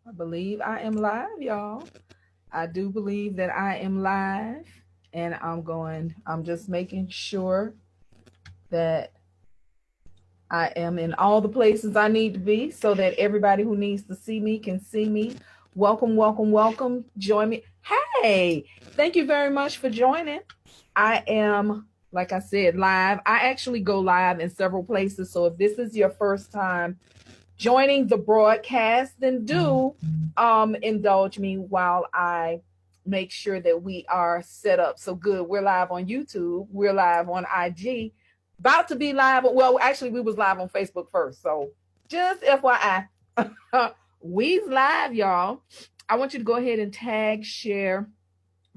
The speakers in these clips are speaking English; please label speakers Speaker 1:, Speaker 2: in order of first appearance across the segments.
Speaker 1: I believe I am live, y'all. I do believe that I am live, and I'm just making sure that I am in all the places I need to be so that everybody who needs to see me can see me. Welcome, welcome, welcome. Join me. Hey, thank you very much for joining. I am, like I said, live. I actually go live in several places. So if this is your first time joining the broadcast, then do indulge me while I make sure that we are set up. So good. We're live on YouTube. We're live on IG. About to be live. Well, actually, we was live on Facebook first. So just FYI, we's live, y'all. I want you to go ahead and tag, share,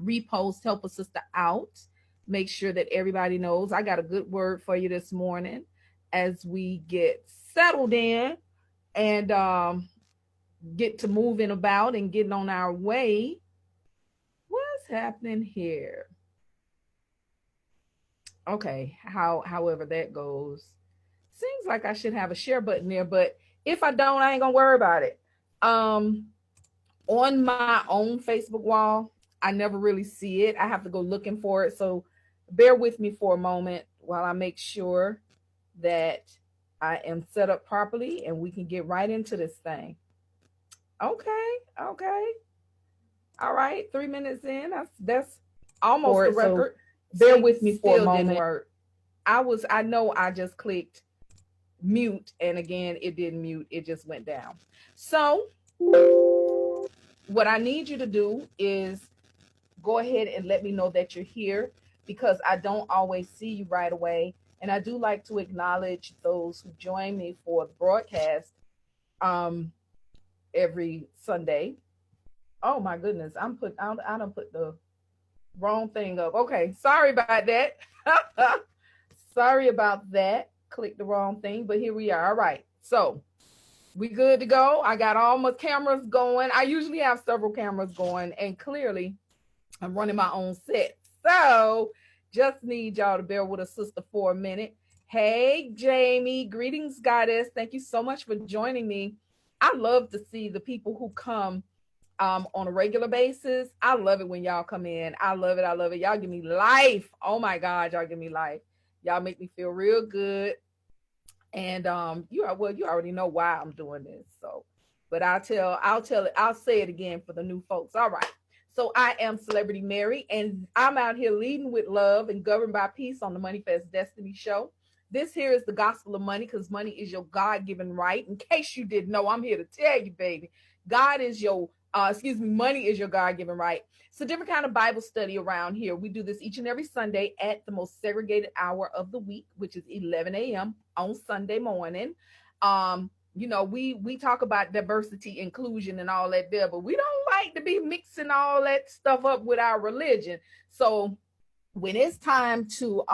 Speaker 1: repost, help a sister out. Make sure that everybody knows I got a good word for you this morning as we get settled in and get to moving about and getting on our way. What's happening here? Okay, however that goes. Seems like I should have a share button there, but if I don't, I ain't gonna worry about it. Um, on my own Facebook wall, I never really see it. I have to go looking for it. So bear with me for a moment while I make sure that I am set up properly and we can get right into this thing. Okay, okay. All right, 3 minutes in. That's almost the record. So bear with me for a moment. I know I just clicked mute, and again, it didn't mute. It just went down. So what I need you to do is go ahead and let me know that you're here because I don't always see you right away. And I do like to acknowledge those who join me for the broadcast every Sunday. Oh my goodness, I don't put the wrong thing up. Okay, sorry about that. Sorry about that. Click the wrong thing, but here we are. All right, so we good to go. I got all my cameras going. I usually have several cameras going, and clearly I'm running my own set. So just need y'all to bear with a sister for a minute. Hey, Jamie. Greetings, goddess. Thank you so much for joining me. I love to see the people who come on a regular basis. I love it when y'all come in. I love it. I love it. Y'all give me life. Oh my God, y'all give me life. Y'all make me feel real good. And you already know why I'm doing this. So, but I'll tell it, I'll say it again for the new folks. All right. So I am Celebrity Mary, and I'm out here leading with love and governed by peace on the MoneyFest Destiny show. This here is the gospel of money because money is your God-given right. In case you didn't know, I'm here to tell you, baby. Money is your God-given right. It's a different kind of Bible study around here. We do this each and every Sunday at the most segregated hour of the week, which is 11 a.m. on Sunday morning. We talk about diversity, inclusion, and all that there, but we don't like to be mixing all that stuff up with our religion. So when it's time to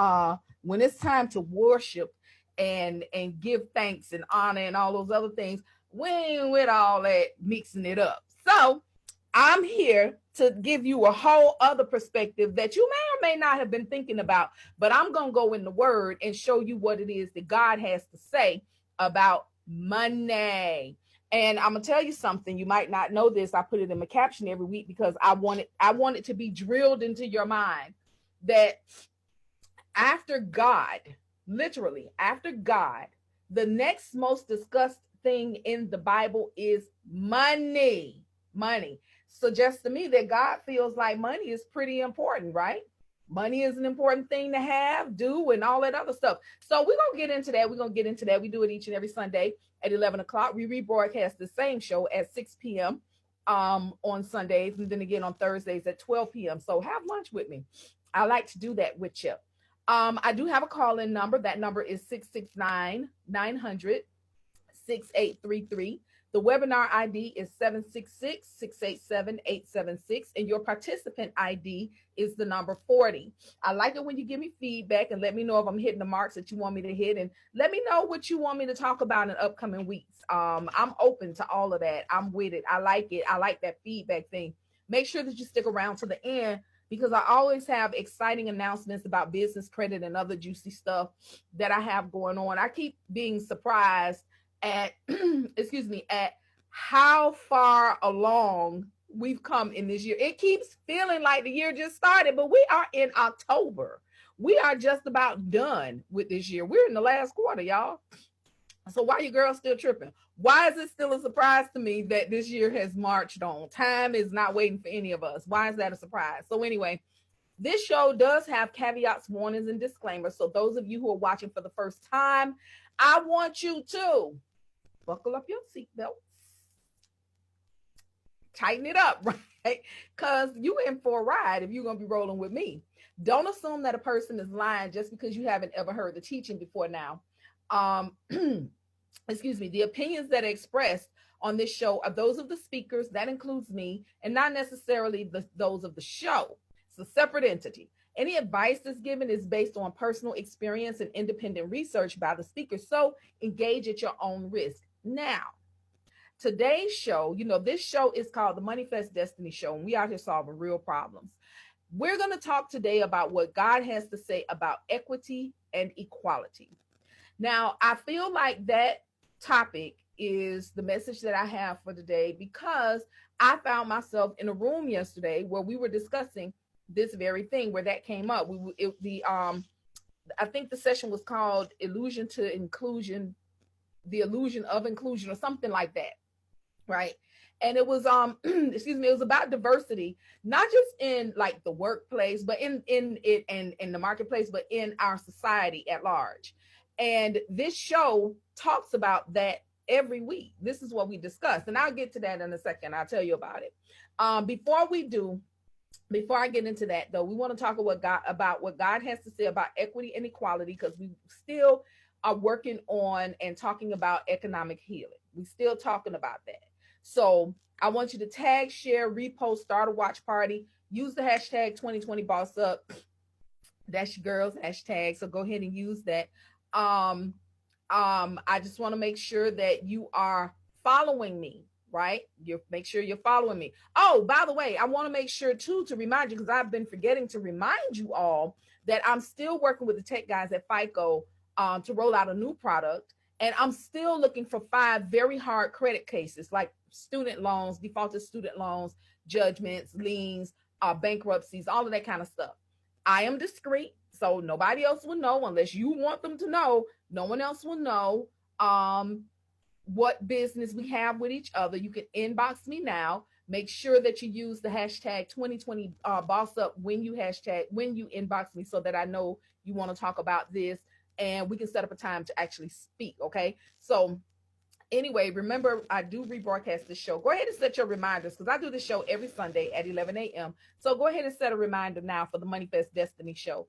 Speaker 1: worship and give thanks and honor and all those other things, we ain't with all that mixing it up. So I'm here to give you a whole other perspective that you may or may not have been thinking about, but I'm going to go in the word and show you what it is that God has to say about money. And I'm going to tell you something. You might not know this. I put it in my caption every week because I want it to be drilled into your mind that after God, literally after God, the next most discussed thing in the Bible is money. Money suggests to me that God feels like money is pretty important, right? Money is an important thing to have, do, and all that other stuff. So we're going to get into that. We do it each and every Sunday at 11 o'clock. We rebroadcast the same show at 6 p.m. On Sundays, and then again on Thursdays at 12 p.m. So have lunch with me. I like to do that with you. I do have a call-in number. That number is 669-900-6833. The webinar ID is 766-687-876, and your participant ID is the number 40. I like it when you give me feedback and let me know if I'm hitting the marks that you want me to hit, and let me know what you want me to talk about in upcoming weeks. I'm open to all of that. I'm with it. I like it. I like that feedback thing. Make sure that you stick around to the end because I always have exciting announcements about business credit and other juicy stuff that I have going on. I keep being surprised at at how far along we've come in this year. It keeps feeling like the year just started, but we are in October. We are just about done with this year. We're in the last quarter, y'all. So why you girls still tripping? Why is it still a surprise to me that this year has marched on? Time is not waiting for any of us. Why is that a surprise? So anyway, this show does have caveats, warnings, and disclaimers. So those of you who are watching for the first time, I want you to buckle up your seatbelts, tighten it up, right? Because you in for a ride if you're going to be rolling with me. Don't assume that a person is lying just because you haven't ever heard the teaching before now. Excuse me, the opinions that are expressed on this show are those of the speakers, that includes me, and not necessarily those of the show. It's a separate entity. Any advice that's given is based on personal experience and independent research by the speaker, so engage at your own risk. Now, today's show, this show is called the MoneyFest Destiny Show, and we out here solving real problems. We're going to talk today about what God has to say about equity and equality. Now, I feel like that topic is the message that I have for today because I found myself in a room yesterday where we were discussing this very thing, where that came up. I think the session was called Illusion to Inclusion, the Illusion of Inclusion, or something like that, right? And it was excuse me, it was about diversity, not just in like the workplace, but in it and in the marketplace, but in our society at large. And this show talks about that every week. This is what we discussed, and I'll get to that in a second. I'll tell you about it. Before I get into that, though, we want to talk about what God has to say about equity and equality, because we still are working on and talking about economic healing. We're still talking about that. So I want you to tag, share, repost, start a watch party. Use the hashtag 2020 Boss Up. That's your girl's hashtag. So go ahead and use that. I just want to make sure that you are following me, right? Make sure you're following me. Oh, by the way, I want to make sure too to remind you, because I've been forgetting to remind you all that I'm still working with the tech guys at FICO to roll out a new product. And I'm still looking for 5 very hard credit cases, like student loans, defaulted student loans, judgments, liens, bankruptcies, all of that kind of stuff. I am discreet, so nobody else will know unless you want them to know. No one else will know what business we have with each other. You can inbox me now. Make sure that you use the hashtag 2020 Boss Up when you inbox me, so that I know you want to talk about this, and we can set up a time to actually speak. Okay. So anyway, remember, I do rebroadcast this show. Go ahead and set your reminders, because I do this show every Sunday at 11 a.m. So go ahead and set a reminder now for the MoneyFest Destiny show.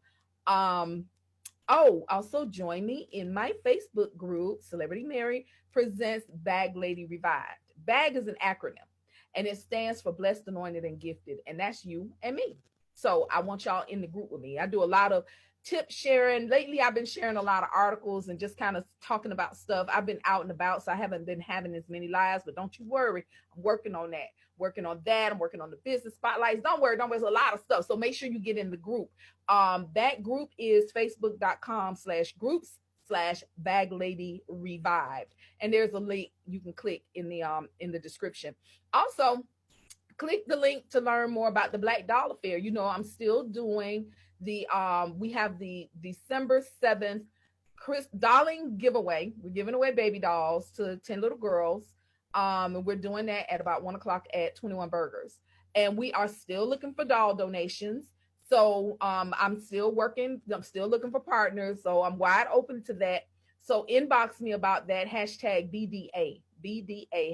Speaker 1: Also join me in my Facebook group, Celebrity Mary Presents Bag Lady Revived. BAG is an acronym, and it stands for Blessed, Anointed, and Gifted. And that's you and me. So I want y'all in the group with me. I do a lot of tip sharing. Lately, I've been sharing a lot of articles and just kind of talking about stuff. I've been out and about, so I haven't been having as many lives, but don't you worry. I'm working on that. I'm working on the business spotlights. Don't worry. There's a lot of stuff. So make sure you get in the group. That group is facebook.com/groups/Bag Lady Revived. And there's a link you can click in the description. Also, click the link to learn more about the Black Doll Affair. I'm still doing we have the December 7th dolling giveaway. We're giving away baby dolls to 10 little girls. And we're doing that at about 1:00 at 21 Burgers. And we are still looking for doll donations. So I'm still looking for partners. So I'm wide open to that. So inbox me about that, hashtag BDA,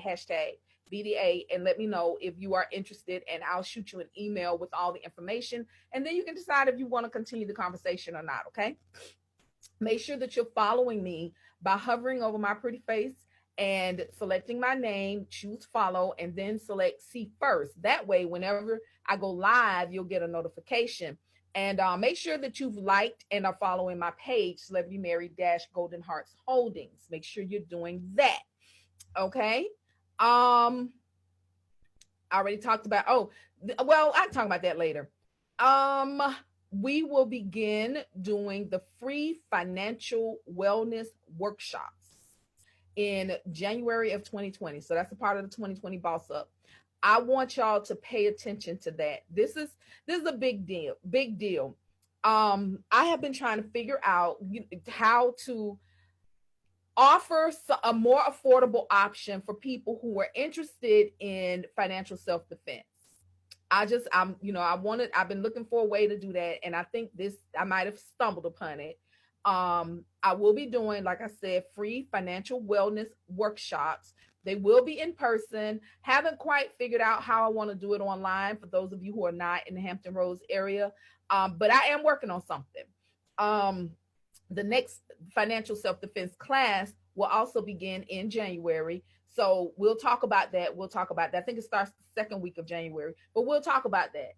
Speaker 1: hashtag BDA, and let me know if you are interested, and I'll shoot you an email with all the information, and then you can decide if you want to continue the conversation or not. Okay. Make sure that you're following me by hovering over my pretty face and selecting my name, choose follow, and then select see first. That way, whenever I go live, you'll get a notification. And make sure that you've liked and are following my page, Celebrity Mary Golden Hearts Holdings. Make sure you're doing that. Okay. I already talked about, I'll talk about that later. We will begin doing the free financial wellness workshops. in January of 2020. So that's a part of the 2020 Boss Up. I want y'all to pay attention to that. This is a big deal. Big deal. I have been trying to figure out how to offer a more affordable option for people who are interested in financial self-defense. I've been looking for a way to do that. And I think I might have stumbled upon it. I will be doing, like I said, free financial wellness workshops. They will be in person. Haven't quite figured out how I want to do it online for those of you who are not in the Hampton Roads area. But I am working on something. The next financial self-defense class will also begin in January. So we'll talk about that. I think it starts the second week of January, but we'll talk about that.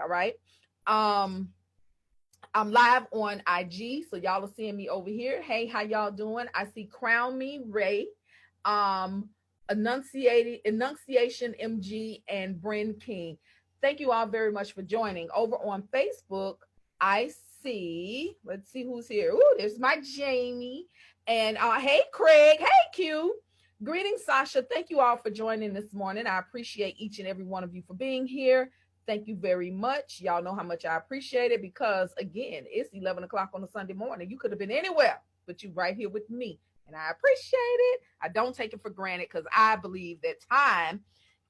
Speaker 1: All right. I'm live on IG, so y'all are seeing me over here. Hey, how y'all doing? I see Crown Me Ray, Enunciation MG, and Bryn King. Thank you all very much for joining. Over on Facebook, I see, let's see who's here. Ooh, there's my Jamie. And hey, Craig. Hey, Q. Greetings, Sasha. Thank you all for joining this morning. I appreciate each and every one of you for being here. Thank you very much. Y'all know how much I appreciate it because, again, it's 11 o'clock on a Sunday morning. You could have been anywhere, but you right here with me. And I appreciate it. I don't take it for granted because I believe that time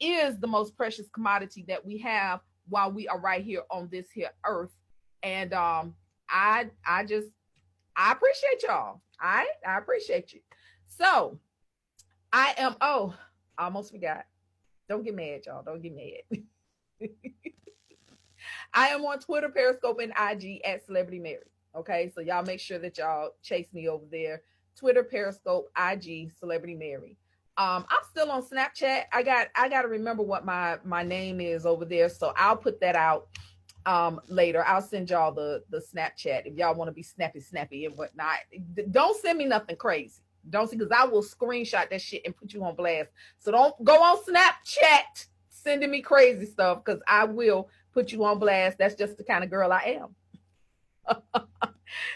Speaker 1: is the most precious commodity that we have while we are right here on this here earth. And I appreciate y'all. I appreciate you. So I almost forgot. Don't get mad, y'all. Don't get mad. I am on Twitter, Periscope, and IG at Celebrity Mary. Okay, so y'all make sure that y'all chase me over there. Twitter, Periscope, IG, Celebrity Mary. I'm still on Snapchat. I got to remember what my name is over there, so I'll put that out later. I'll send y'all the Snapchat if y'all want to be snappy and whatnot. Don't send me nothing crazy. Don't see, because I will screenshot that shit and put you on blast. So don't go on Snapchat sending me crazy stuff because I will put you on blast. That's just the kind of girl I am.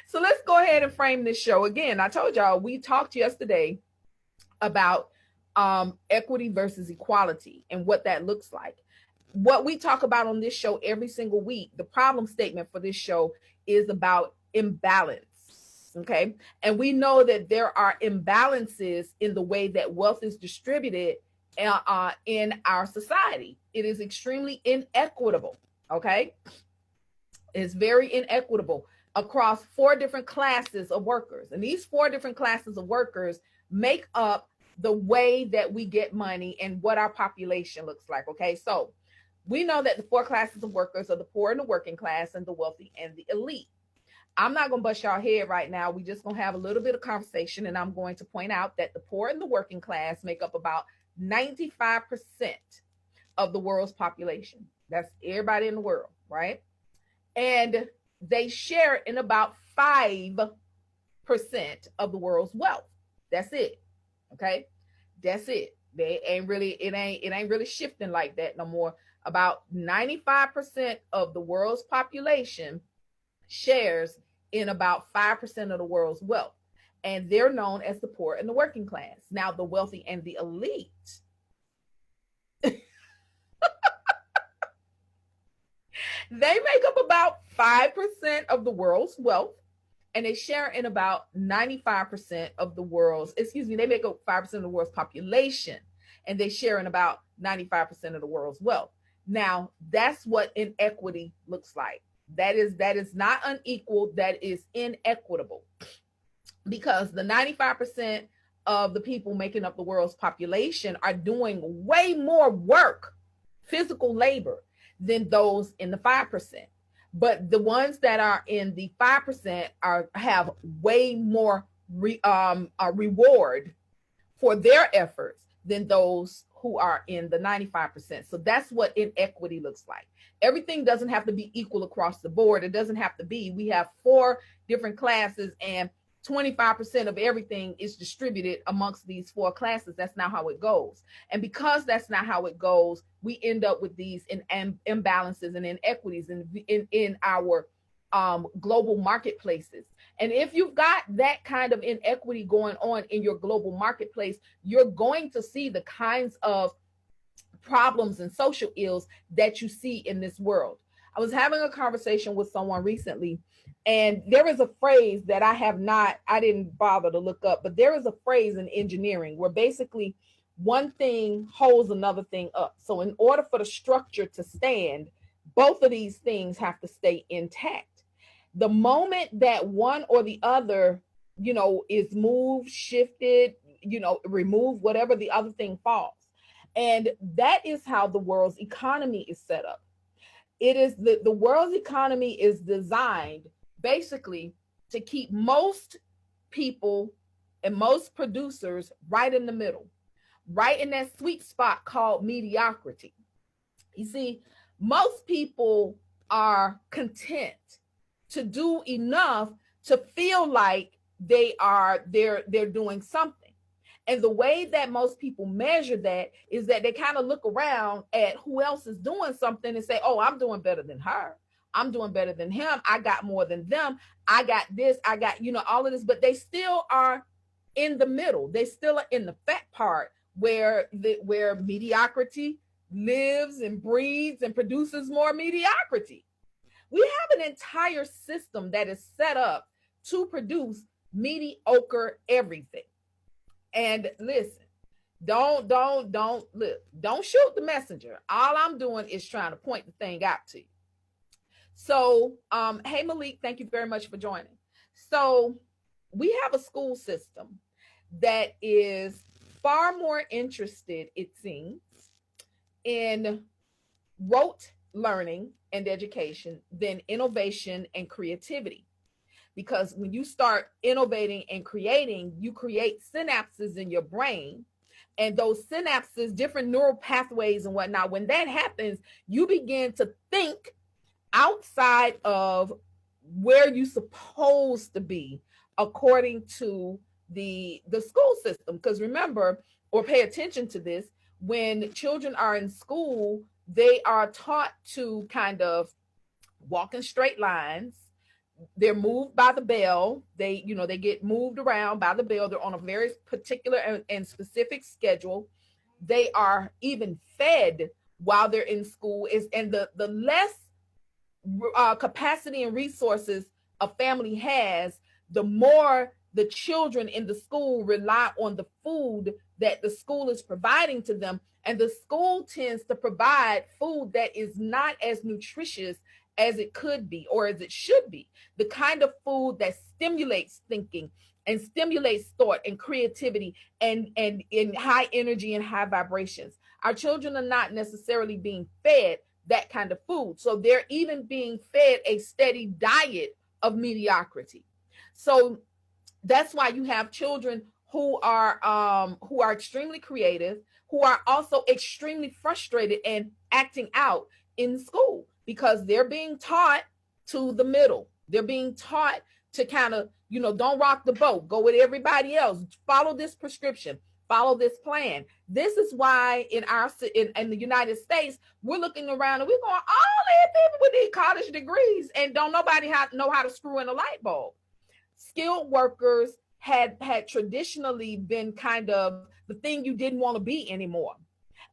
Speaker 1: So let's go ahead and frame this show. Again, I told y'all we talked yesterday about equity versus equality and what that looks like. What we talk about on this show every single week, the problem statement for this show is about imbalance. Okay. And we know that there are imbalances in the way that wealth is distributed in our society. It is extremely inequitable. Okay. It's very inequitable across 4 different classes of workers. And these 4 different classes of workers make up the way that we get money and what our population looks like. Okay. So we know that the 4 classes of workers are the poor and the working class and the wealthy and the elite. I'm not going to bust y'all head right now. We're just going to have a little bit of conversation, and I'm going to point out that the poor and the working class make up about 95% of the world's population. That's everybody in the world, right? And they share in about 5% of the world's wealth. That's it. Okay? That's it. It ain't really shifting like that no more. About 95% of the world's population shares in about 5% of the world's wealth. And they're known as the poor and the working class. Now, the wealthy and the elite, they make up about 5% of the world's wealth, and they share in about 95% of the world's, they make up 5% of the world's population, and they share in about 95% of the world's wealth. Now, that's what inequity looks like. That is not unequal, that is inequitable. Because the 95% of the people making up the world's population are doing way more work, physical labor, than those in the 5%. But the ones that are in the 5% have way more reward for their efforts than those who are in the 95%. So that's what inequity looks like. Everything doesn't have to be equal across the board. It doesn't have to be. We have 4 different classes, and 25% of everything is distributed amongst these 4 classes. That's not how it goes. And because that's not how it goes, we end up with these imbalances and inequities in our global marketplaces. And if you've got that kind of inequity going on in your global marketplace, you're going to see the kinds of problems and social ills that you see in this world. I was having a conversation with someone recently, and there is a phrase that I didn't bother to look up, but there is a phrase in engineering where basically one thing holds another thing up. So in order for the structure to stand, both of these things have to stay intact. The moment that one or the other, is moved, shifted, removed, whatever, the other thing falls. And that is how the world's economy is set up. It is the world's economy is designed basically to keep most people and most producers right in the middle, right in that sweet spot called mediocrity. You see, most people are content to do enough to feel like they're doing something. And the way that most people measure that is that they kind of look around at who else is doing something and say, oh, I'm doing better than her. I'm doing better than him. I got more than them. I got this. I got, all of this. But they still are in the middle. They still are in the fat part where mediocrity lives and breeds and produces more mediocrity. We have an entire system that is set up to produce mediocre everything. And listen, don't shoot the messenger. All I'm doing is trying to point the thing out to you. So, hey Malik, thank you very much for joining. So we have a school system that is far more interested, it seems, in rote learning and education than innovation and creativity. Because when you start innovating and creating, you create synapses in your brain. And those synapses, different neural pathways and whatnot, when that happens, you begin to think outside of where you're supposed to be according to the school system. Because remember, or pay attention to this, when children are in school, they are taught to kind of walk in straight lines. They're moved by the bell. They get moved around by the bell. They're on a very particular and specific schedule. They are even fed while they're in school. And the less capacity and resources a family has, the more the children in the school rely on the food that the school is providing to them. And the school tends to provide food that is not as nutritious as it could be or as it should be. The kind of food that stimulates thinking and stimulates thought and creativity and in high energy and high vibrations. Our children are not necessarily being fed that kind of food. So they're even being fed a steady diet of mediocrity. So that's why you have children who are extremely creative, who are also extremely frustrated and acting out in school because they're being taught to the middle. They're being taught to kind of, don't rock the boat, go with everybody else, follow this prescription, follow this plan. This is why in the United States, we're looking around and we're going, all these people with these college degrees and don't nobody know how to screw in a light bulb. Skilled workers had traditionally been kind of the thing you didn't want to be anymore.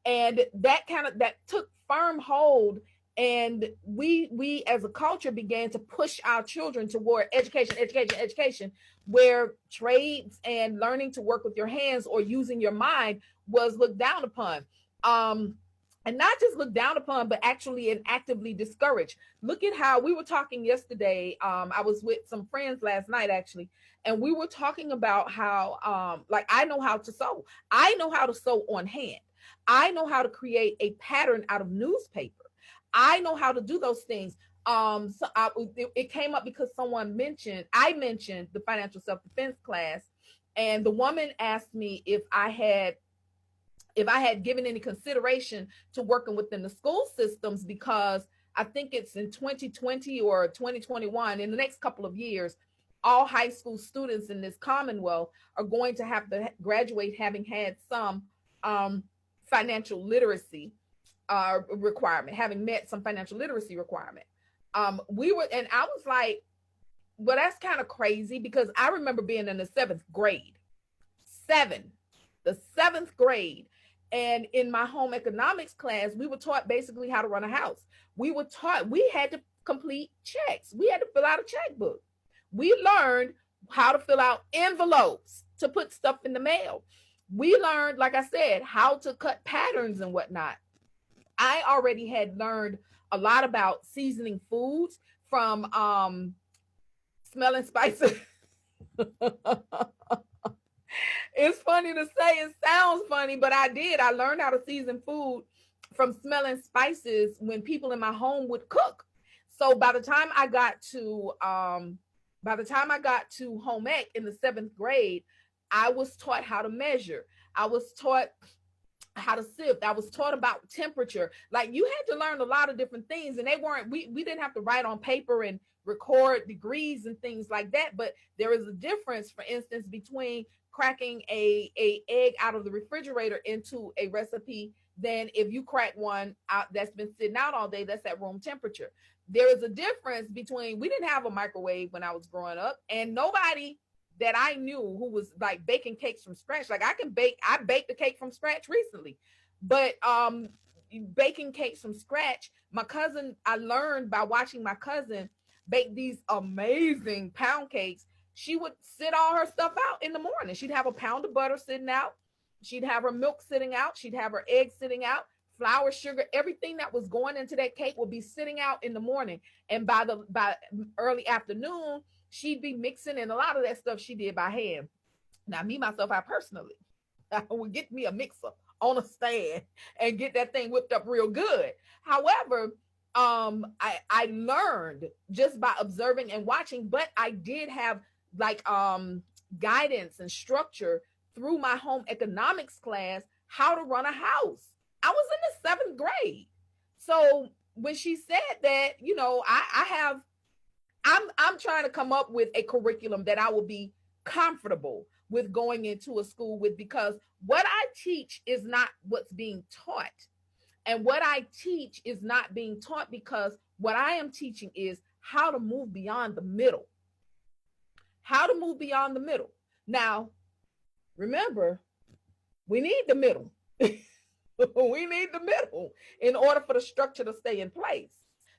Speaker 1: And that took firm hold. And we as a culture began to push our children toward education, where trades and learning to work with your hands or using your mind was looked down upon. And not just looked down upon, but actually and actively discouraged. Look at how we were talking yesterday. I was with some friends last night, actually, and we were talking about how, I know how to sew. I know how to sew on hand. I know how to create a pattern out of newspaper. I know how to do those things. It came up because I mentioned the financial self-defense class, and the woman asked me if I had given any consideration to working within the school systems, because I think it's in 2020 or 2021, in the next couple of years, all high school students in this Commonwealth are going to have to graduate having had some financial literacy requirement, having met some financial literacy requirement. We were, and I was like, well, that's kind of crazy because I remember being in the seventh grade, seven, the seventh grade. And in my home economics class, we were taught basically how to run a house. We were taught, we had to complete checks. We had to fill out a checkbook. We learned how to fill out envelopes to put stuff in the mail. We learned, like I said, how to cut patterns and whatnot. I already had learned a lot about seasoning foods from smelling spices. It's funny to say, it sounds funny, but I did. I learned how to season food from smelling spices when people in my home would cook. So by the time I got to home ec in the seventh grade, I was taught how to measure. I was taught how to sift. I was taught about temperature. Like, you had to learn a lot of different things, and they weren't, we didn't have to write on paper and record degrees and things like that. But there is a difference, for instance, between cracking a egg out of the refrigerator into a recipe than if you crack one out that's been sitting out all day, that's at room temperature. There is a difference between, we didn't have a microwave when I was growing up, and nobody that I knew who was like baking cakes from scratch. Like, I baked a cake from scratch recently, but baking cakes from scratch, my cousin, I learned by watching my cousin bake these amazing pound cakes. She would sit all her stuff out in the morning. She'd have a pound of butter sitting out. She'd have her milk sitting out. She'd have her eggs sitting out, flour, sugar, everything that was going into that cake would be sitting out in the morning. And by early afternoon, she'd be mixing, and a lot of that stuff she did by hand. Now, me, myself, I personally, I would get me a mixer on a stand and get that thing whipped up real good. However, I learned just by observing and watching, but I did have like guidance and structure through my home economics class, how to run a house. I was in the seventh grade. So when she said that, you know, I'm trying to come up with a curriculum that I will be comfortable with going into a school with, because what I teach is not what's being taught. And what I teach is not being taught, because what I am teaching is how to move beyond the middle. How to move beyond the middle. Now, remember, we need the middle. We need the middle in order for the structure to stay in place.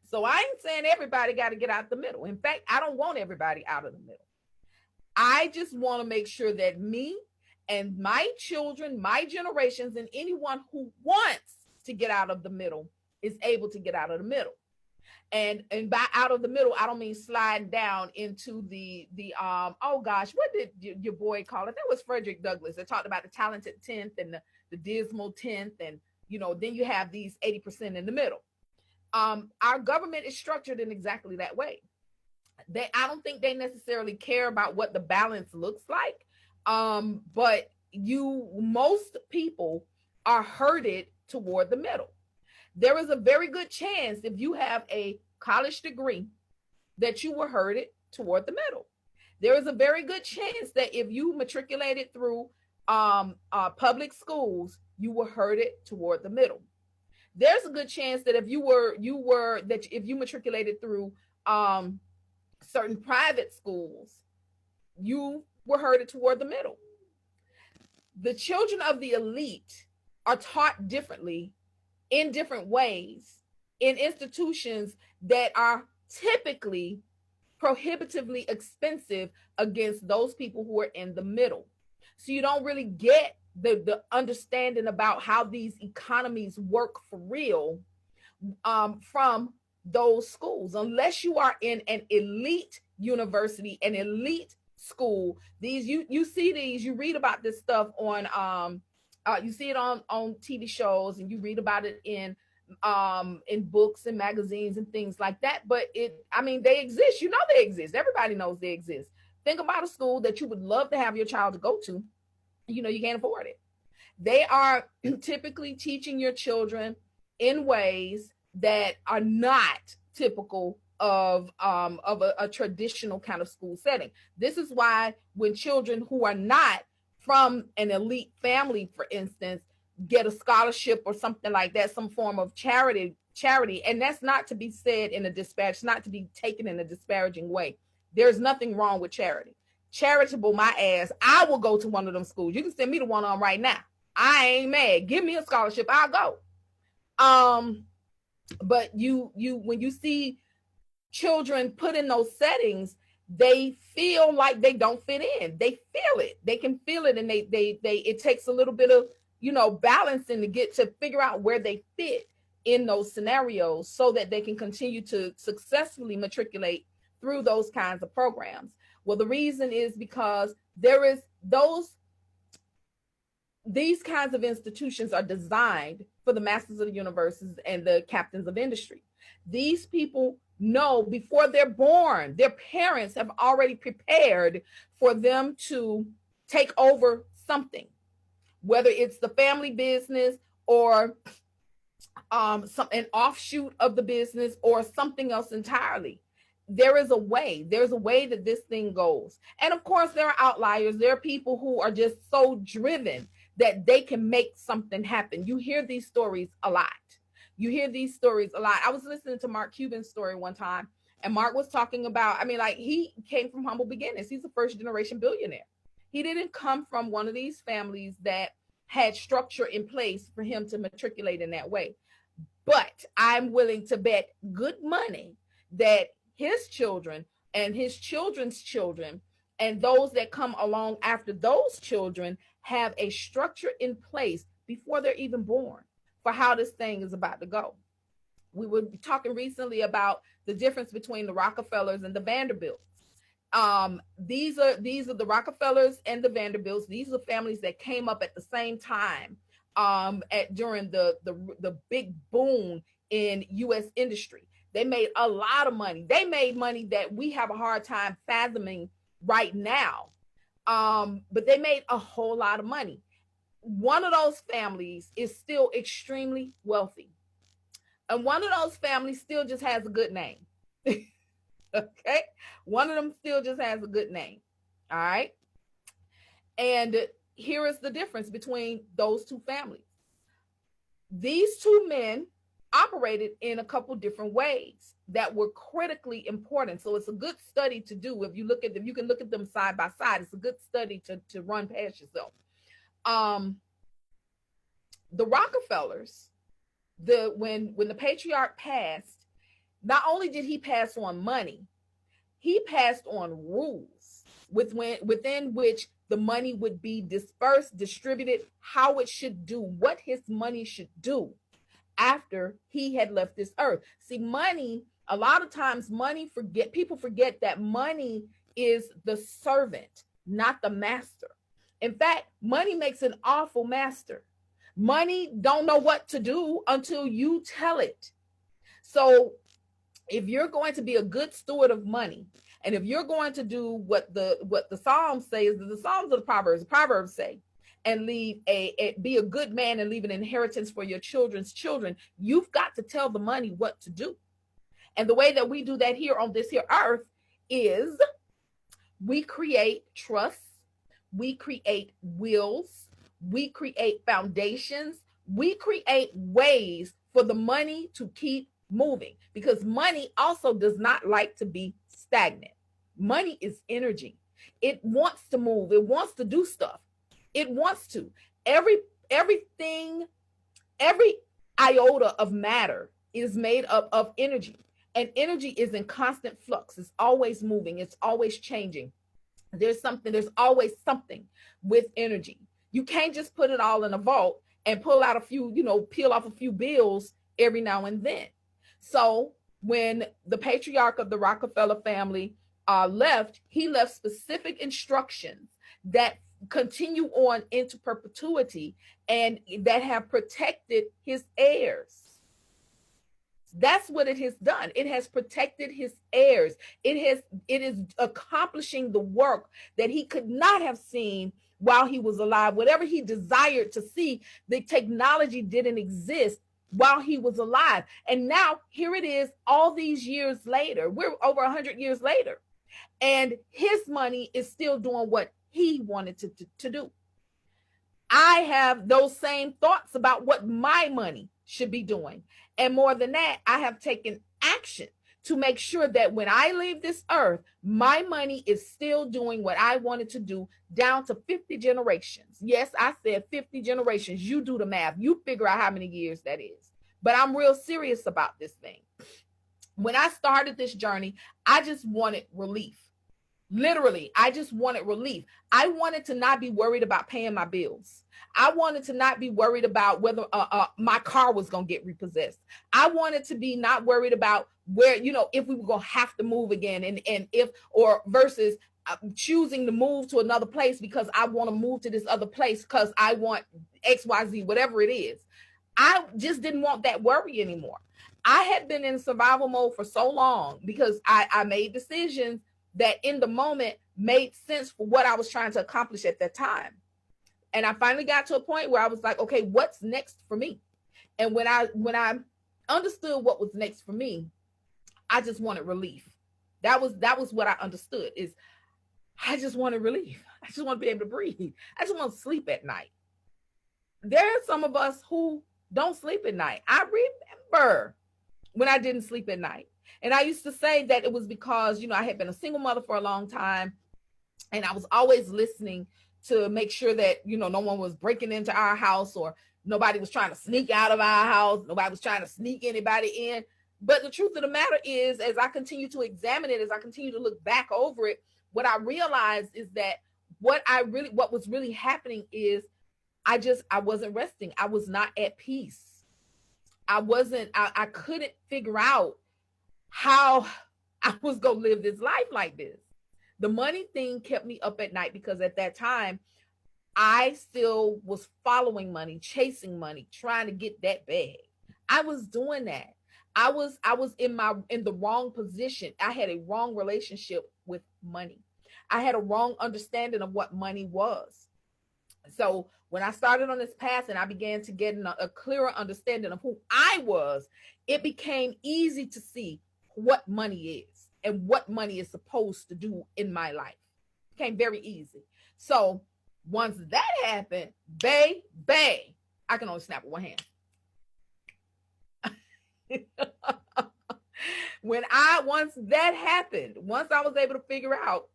Speaker 1: So I ain't saying everybody got to get out the middle. In fact, I don't want everybody out of the middle. I just want to make sure that me and my children, my generations, and anyone who wants to get out of the middle is able to get out of the middle. And by out of the middle, I don't mean sliding down into the oh gosh, what did your boy call it? That was Frederick Douglass. They talked about the talented 10th and the dismal 10th, and you know, then you have these 80% in the middle. Our government is structured in exactly that way. I don't think they necessarily care about what the balance looks like, but most people are herded toward the middle. There is a very good chance, if you have a college degree, that you were herded toward the middle. There is a very good chance that if you matriculated through public schools, you were herded toward the middle. There's a good chance that if you matriculated through certain private schools, you were herded toward the middle. The children of the elite are taught differently in different ways in institutions that are typically prohibitively expensive against those people who are in the middle. So you don't really get the understanding about how these economies work for real from those schools, unless you are in an elite university, an elite school. These you see these, you read about this stuff on you see it on TV shows, and you read about it in books and magazines and things like that. But they exist. You know, they exist. Everybody knows they exist. Think about a school that you would love to have your child to go to. You know, you can't afford it. They are typically teaching your children in ways that are not typical of a traditional kind of school setting. This is why when children who are not from an elite family, for instance, get a scholarship or something like that, some form of charity charity, and that's not to be said in a disparage, not to be taken in a disparaging way. There's nothing wrong with charity. Charitable my ass. I will go to one of them schools. You can send me to one of them right now. I ain't mad. Give me a scholarship. I'll go. But you when you see children put in those settings, they feel like they don't fit in. They feel it. They can feel it, and they it takes a little bit of, you know, balancing to get to figure out where they fit in those scenarios so that they can continue to successfully matriculate through those kinds of programs. Well, the reason is because these kinds of institutions are designed for the masters of the universes and the captains of industry. These people know before they're born, their parents have already prepared for them to take over something, whether it's the family business or an offshoot of the business or something else entirely. There's a way that this thing goes. And of course, there are outliers. There are people who are just so driven that they can make something happen. You hear these stories a lot. I was listening to Mark Cuban's story one time, and Mark was talking about, I mean, like, he came from humble beginnings. He's a first generation billionaire. He didn't come from one of these families that had structure in place for him to matriculate in that way. But I'm willing to bet good money that his children and his children's children and those that come along after those children have a structure in place before they're even born for how this thing is about to go. We were talking recently about the difference between the Rockefellers and the Vanderbilts. These are the Rockefellers and the Vanderbilts. These are families that came up at the same time during the big boom in U.S. industry. They made a lot of money. They made money that we have a hard time fathoming right now. But they made a whole lot of money. One of those families is still extremely wealthy. And one of those families still just has a good name. Okay? One of them still just has a good name. All right? And here is the difference between those two families. These two men operated in a couple different ways that were critically important. So it's a good study to do. If you can look at them side by side. It's a good study to run past yourself. The Rockefellers, when the patriarch passed, not only did he pass on money, he passed on rules within which the money would be dispersed, distributed, how it should do, what his money should do after he had left this earth. See, money, a lot of times people forget that money is the servant, not the master. In fact, money makes an awful master. Money don't know what to do until you tell it. So if you're going to be a good steward of money, and if you're going to do what the Psalms say, is the Psalms of the Proverbs say, and be a good man and leave an inheritance for your children's children, you've got to tell the money what to do. And the way that we do that here on this here earth is we create trusts, we create wills, we create foundations, we create ways for the money to keep moving, because money also does not like to be stagnant. Money is energy. It wants to move. It wants to do stuff. It wants to. Everything, every iota of matter is made up of energy, and energy is in constant flux. It's always moving. It's always changing. There's always something with energy. You can't just put it all in a vault and pull out a few, peel off a few bills every now and then. So when the patriarch of the Rockefeller family left, he left specific instructions that continue on into perpetuity and that have protected his heirs. That's what it has done. It has protected his heirs. It is accomplishing the work that he could not have seen while he was alive. Whatever he desired to see, the technology didn't exist while he was alive. And now here it is, all these years later. We're over 100 years later, and his money is still doing what he wanted to do. I have those same thoughts about what my money should be doing. And more than that, I have taken action to make sure that when I leave this earth, my money is still doing what I wanted to do down to 50 generations. Yes, I said 50 generations. You do the math. You figure out how many years that is. But I'm real serious about this thing. When I started this journey, I just wanted relief. Literally, I just wanted relief. I wanted to not be worried about paying my bills. I wanted to not be worried about whether my car was going to get repossessed. I wanted to be not worried about where, if we were going to have to move again and if, or versus choosing to move to another place because I want to move to this other place because I want XYZ, whatever it is. I just didn't want that worry anymore. I had been in survival mode for so long because I made decisions that in the moment made sense for what I was trying to accomplish at that time. And I finally got to a point where I was like, okay, what's next for me? And when I understood what was next for me, I just wanted relief. That was what I understood is I just wanted relief. I just want to be able to breathe. I just want to sleep at night. There are some of us who don't sleep at night. I remember when I didn't sleep at night. And I used to say that it was because, I had been a single mother for a long time. And I was always listening to make sure that, no one was breaking into our house or nobody was trying to sneak out of our house. Nobody was trying to sneak anybody in. But the truth of the matter is, as I continue to examine it, as I continue to look back over it, what I realized is that what was really happening is I wasn't resting. I was not at peace. I couldn't figure out how I was going to live this life like this. The money thing kept me up at night because at that time, I still was following money, chasing money, trying to get that bag. I was doing that. I was in the wrong position. I had a wrong relationship with money. I had a wrong understanding of what money was. So when I started on this path and I began to get a clearer understanding of who I was, it became easy to see what money is and what money is supposed to do in my life. It became very easy. So once that happened, I can only snap with one hand. Once that happened, once I was able to figure out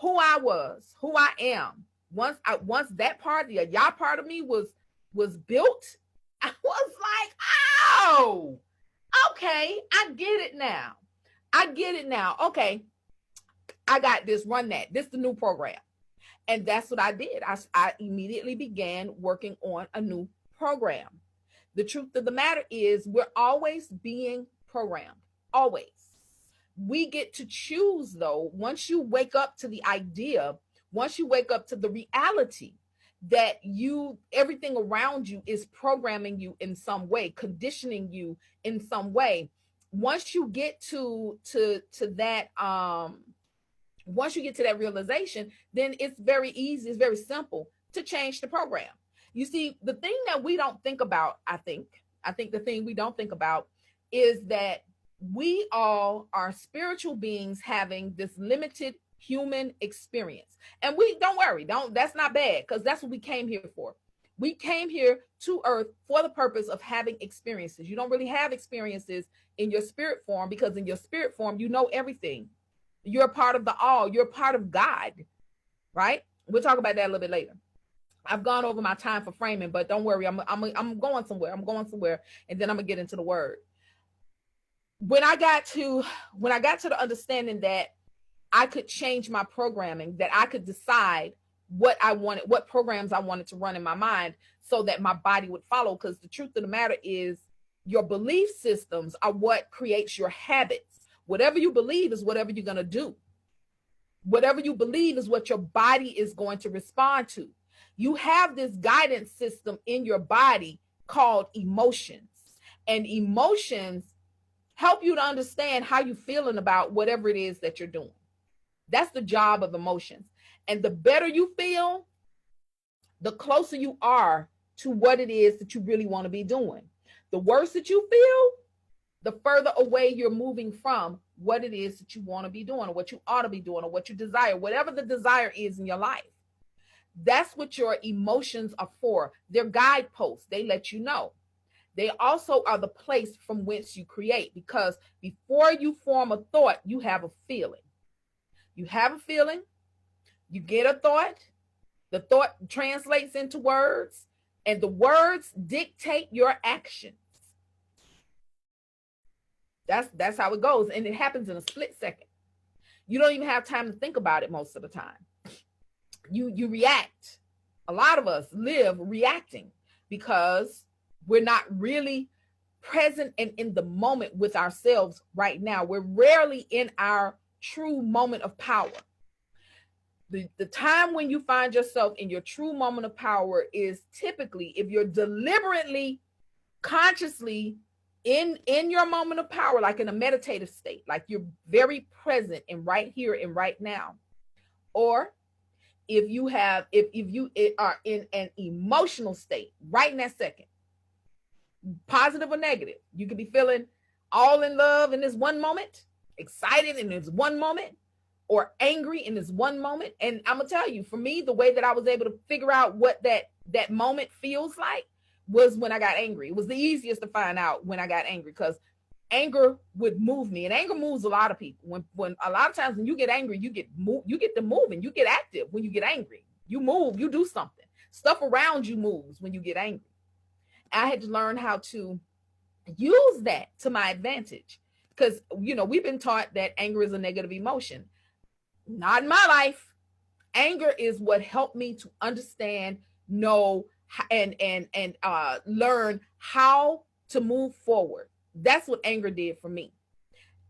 Speaker 1: who I was, who I am, once that part, the y'all part of me was built, I was like, oh, okay, I get it now. Okay, I got this, run that. This is the new program. And that's what I did. I immediately began working on a new program. The truth of the matter is we're always being programmed, always. We get to choose, though, once you wake up to the idea, once you wake up to the reality that everything around you is programming you in some way, conditioning you in some way. Once you get to that, once you get to that realization, then it's very easy, it's very simple to change the program. You see, the thing that we don't think about, I think the thing we don't think about is that we all are spiritual beings having this limited human experience. And don't worry, that's not bad, because that's what we came here for. We came here to earth for the purpose of having experiences. You don't really have experiences in your spirit form, because in your spirit form, you know everything. You're a part of the all. You're a part of God, right? We'll talk about that a little bit later. I've gone over my time for framing, but don't worry, I'm going somewhere. I'm going somewhere, and then I'm gonna get into the word. When I got to the understanding that I could change my programming, that I could decide what I wanted, what programs I wanted to run in my mind so that my body would follow. Because the truth of the matter is your belief systems are what creates your habits. Whatever you believe is whatever you're going to do. Whatever you believe is what your body is going to respond to. You have this guidance system in your body called emotions, and emotions help you to understand how you're feeling about whatever it is that you're doing. That's the job of emotions. And the better you feel, the closer you are to what it is that you really want to be doing. The worse that you feel, the further away you're moving from what it is that you want to be doing, or what you ought to be doing, or what you desire, whatever the desire is in your life. That's what your emotions are for. They're guideposts. They let you know. they also are the place from whence you create, because before you form a thought, you have a feeling. You have a feeling, you get a thought, the thought translates into words, and the words dictate your actions. That's how it goes, and it happens in a split second. You don't even have time to think about it most of the time. You react. A lot of us live reacting because we're not really present and in the moment with ourselves right now. We're rarely in our true moment of power. The time when you find yourself in your true moment of power is typically if you're deliberately, consciously in your moment of power, like in a meditative state, like you're very present and right here and right now. Or if you are in an emotional state right in that second, positive or negative, you could be feeling all in love in this one moment, excited in this one moment, or angry in this one moment. And I'm gonna tell you, for me, the way that I was able to figure out what that moment feels like was when I got angry. It was the easiest to find out when I got angry, because anger would move me, and anger moves a lot of people. When a lot of times when you get angry, you get to moving, you get active. When you get angry, you move, you do something. Stuff around you moves when you get angry. I had to learn how to use that to my advantage, because we've been taught that anger is a negative emotion. Not in my life. Anger is what helped me to understand, know, and learn how to move forward. That's what anger did for me.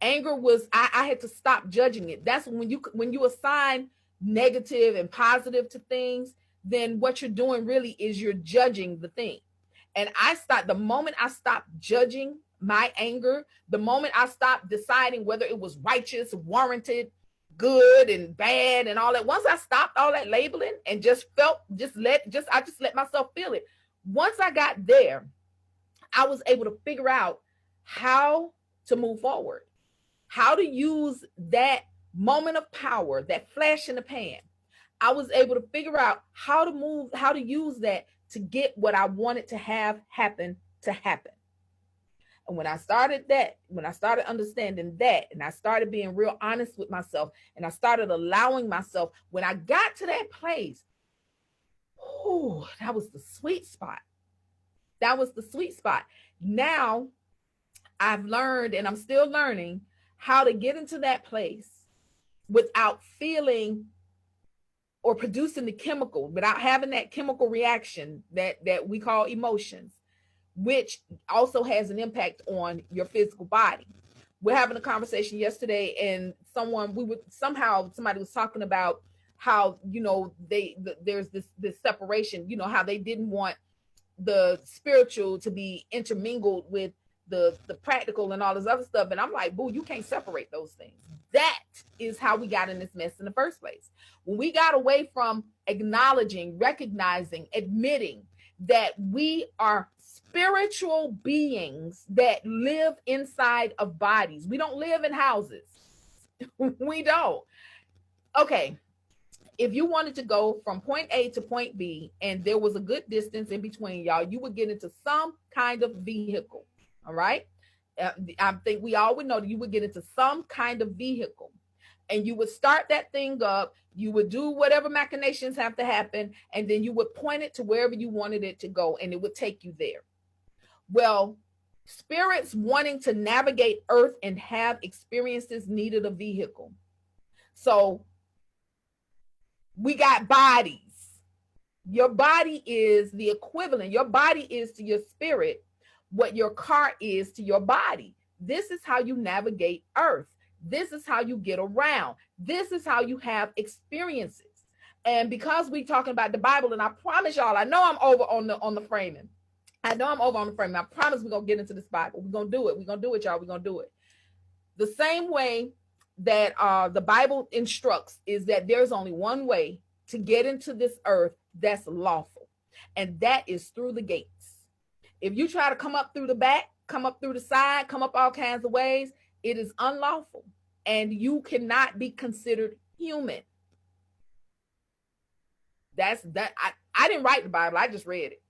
Speaker 1: Anger was, I had to stop judging it. That's when you assign negative and positive to things, then what you're doing really is you're judging the thing. And the moment I stopped judging my anger, the moment I stopped deciding whether it was righteous, warranted, good and bad and all that, once I stopped all that labeling and I just let myself feel it. Once I got there, I was able to figure out how to move forward, how to use that moment of power, that flash in the pan. I was able to figure out how to use that to get what I wanted to have happen to happen. And when I started understanding that, and I started being real honest with myself, and I started allowing myself, when I got to that place, that was the sweet spot. That was the sweet spot. Now I've learned, and I'm still learning, how to get into that place without feeling or producing the chemical, without having that chemical reaction that we call emotions, which also has an impact on your physical body. We're having a conversation yesterday, and somebody was talking about how, there's this separation, how they didn't want the spiritual to be intermingled with the practical and all this other stuff. And I'm like, boo, you can't separate those things. That is how we got in this mess in the first place. When we got away from acknowledging, recognizing, admitting that we are spiritual beings that live inside of bodies. We don't live in houses. We don't. Okay. If you wanted to go from point A to point B and there was a good distance in between y'all, you would get into some kind of vehicle. All right. I think we all would know that you would get into some kind of vehicle, and you would start that thing up. You would do whatever machinations have to happen, and then you would point it to wherever you wanted it to go, and it would take you there. Well, spirits wanting to navigate Earth and have experiences needed a vehicle. So we got bodies. Your body is the equivalent. Your body is to your spirit what your car is to your body. This is how you navigate Earth. This is how you get around. This is how you have experiences. And because we're talking about the Bible, and I promise y'all, I know I'm over on the framing. I promise we're going to get into this Bible. We're going to do it. We're going to do it, y'all. We're going to do it. The same way that the Bible instructs is that there's only one way to get into this earth that's lawful, and that is through the gates. If you try to come up through the back, come up through the side, come up all kinds of ways, it is unlawful, and you cannot be considered human. That's that. I didn't write the Bible. I just read it.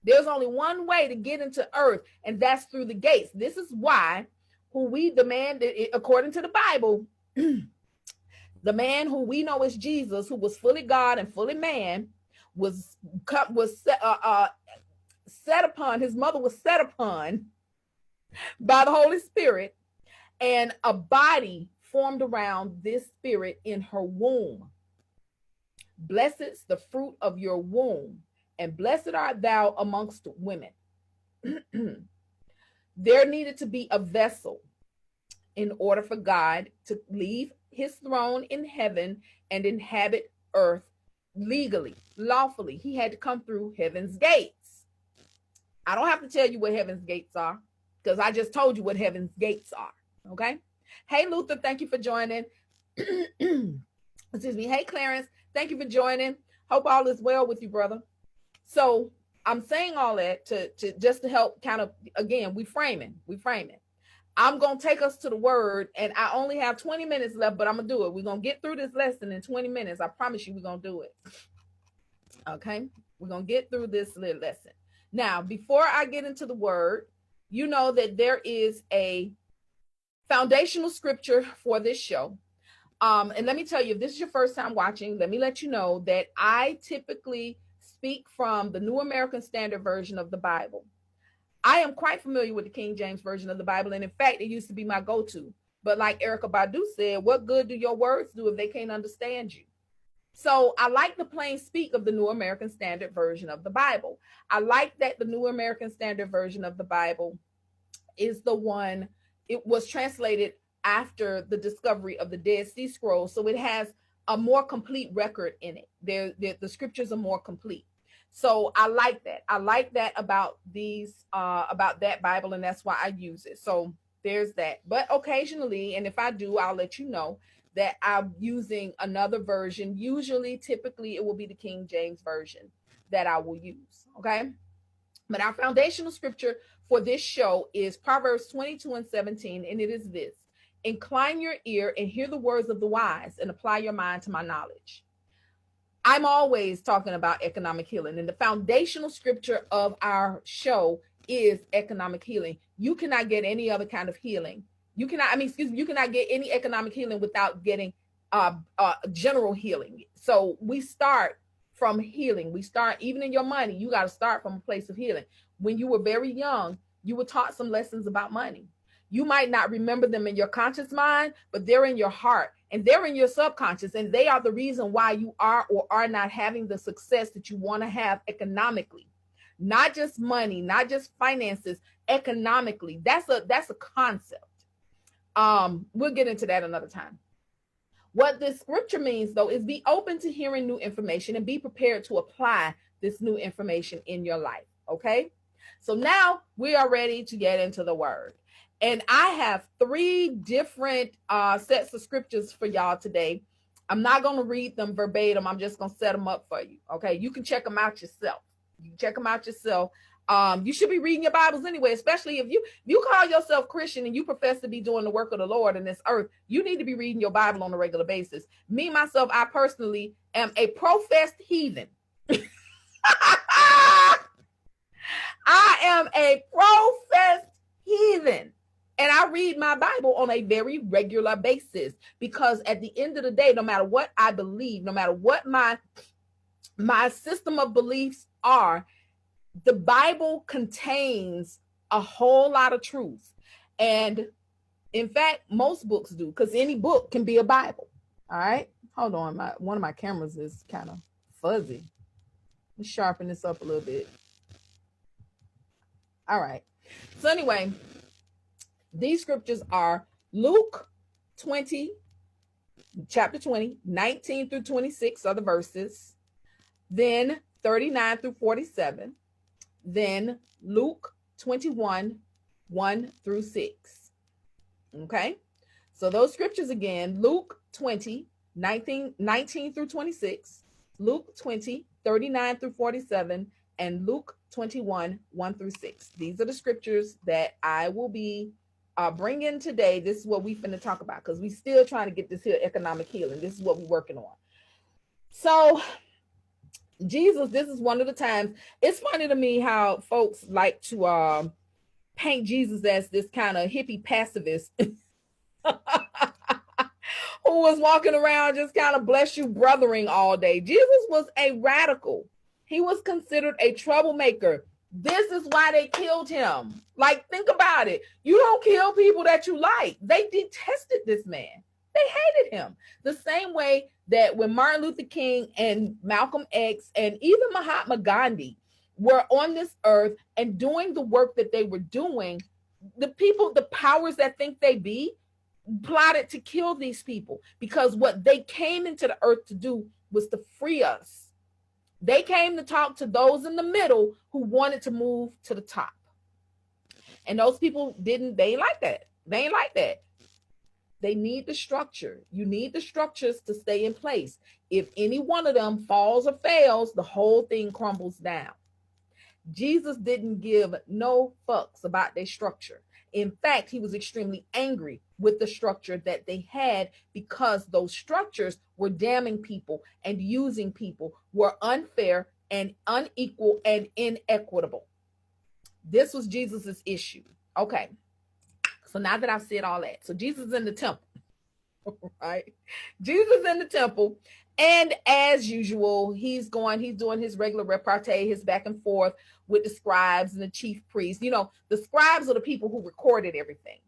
Speaker 1: There's only one way to get into earth, and that's through the gates. This is why who we demand, according to the Bible, the man who we know as Jesus, who was fully God and fully man, was set upon, his mother was set upon by the Holy Spirit, and a body formed around this spirit in her womb. Blessed is the fruit of your womb, and blessed art thou amongst women. There needed to be a vessel in order for God to leave his throne in heaven and inhabit earth legally, lawfully. He had to come through heaven's gates. I don't have to tell you what heaven's gates are, because I just told you what heaven's gates are. Okay. Hey, Luther, thank you for joining. Excuse me. Hey, Clarence, thank you for joining. Hope all is well with you, brother. So I'm saying all that to just to help kind of, again, we framing. I'm going to take us to the word, and I only have 20 minutes left, but I'm going to do it. We're going to get through this lesson in 20 minutes. I promise you we're going to do it. Okay. We're going to get through this little lesson. Now, before I get into the word, you know that there is a foundational scripture for this show. And let me tell you, if this is your first time watching, let me let you know that I typically speak from the New American Standard Version of the Bible. I am quite familiar with the King James Version of the Bible, and in fact, it used to be my go-to. But like Erykah Badu said, what good do your words do if they can't understand you? So I like the plain speak of the New American Standard Version of the Bible. I like that the New American Standard Version of the Bible is the one, it was translated after the discovery of the Dead Sea Scrolls. So it has a more complete record in it. The scriptures are more complete. So I like that. I like that about that Bible, and that's why I use it. So there's that. But occasionally, and if I do, I'll let you know that I'm using another version. Usually, typically, it will be the King James Version that I will use. Okay. But our foundational scripture for this show is Proverbs 22:17, and it is this: incline your ear and hear the words of the wise, and apply your mind to my knowledge. I'm always talking about economic healing, and the foundational scripture of our show is economic healing. You cannot get any other kind of healing. You cannot get any economic healing without getting general healing. So we start from healing. We start, even in your money, you got to start from a place of healing. When you were very young, you were taught some lessons about money. You might not remember them in your conscious mind, but they're in your heart and they're in your subconscious, and they are the reason why you are or are not having the success that you want to have economically. Not just money, not just finances, economically. That's a concept. We'll get into that another time. What this scripture means, though, is be open to hearing new information and be prepared to apply this new information in your life. Okay? So now we are ready to get into the word. And I have 3 different sets of scriptures for y'all today. I'm not going to read them verbatim. I'm just going to set them up for you. Okay? You can check them out yourself. You can check them out yourself. You should be reading your Bibles anyway, especially if you call yourself Christian and you profess to be doing the work of the Lord in this earth. You need to be reading your Bible on a regular basis. Me, myself, I personally am a professed heathen. I am a professed heathen. And I read my Bible on a very regular basis, because at the end of the day, no matter what I believe, no matter what my system of beliefs are, the Bible contains a whole lot of truth. And in fact, most books do, because any book can be a Bible. All right. Hold on. One of my cameras is kind of fuzzy. Let's sharpen this up a little bit. All right. So anyway, these scriptures are Luke 20, chapter 20, 19 through 26 are the verses. Then 39 through 47. Then Luke 21, 1 through 6. Okay. So those scriptures again, Luke 20, 19 through 26, Luke 20, 39 through 47, and Luke 21, 1 through 6. These are the scriptures that I will be bringing today. This is what we finna talk about, because we still trying to get this here economic healing. This is what we're working on. So Jesus, this is one of the times. It's funny to me how folks like to paint Jesus as this kind of hippie pacifist who was walking around just kind of bless you brothering all day. Jesus was a radical. He was considered a troublemaker. This is why they killed him. Like, think about it. You don't kill people that you like. They detested this man. They hated him. The same way that when Martin Luther King and Malcolm X and even Mahatma Gandhi were on this earth and doing the work that they were doing, the people, the powers that think they be, plotted to kill these people, because what they came into the earth to do was to free us. They came to talk to those in the middle who wanted to move to the top. And those people they ain't like that. They ain't like that. They need the structure. You need the structures to stay in place. If any one of them falls or fails, the whole thing crumbles down. Jesus didn't give no fucks about their structure. In fact, he was extremely angry with the structure that they had, because those structures were damning people and using people, were unfair and unequal and inequitable. This was Jesus's issue. Okay. So now that I've said all that, so Jesus is in the temple, right? Jesus in the temple. And as usual, he's doing his regular repartee, his back and forth with the scribes and the chief priests. You know, the scribes are the people who recorded everything.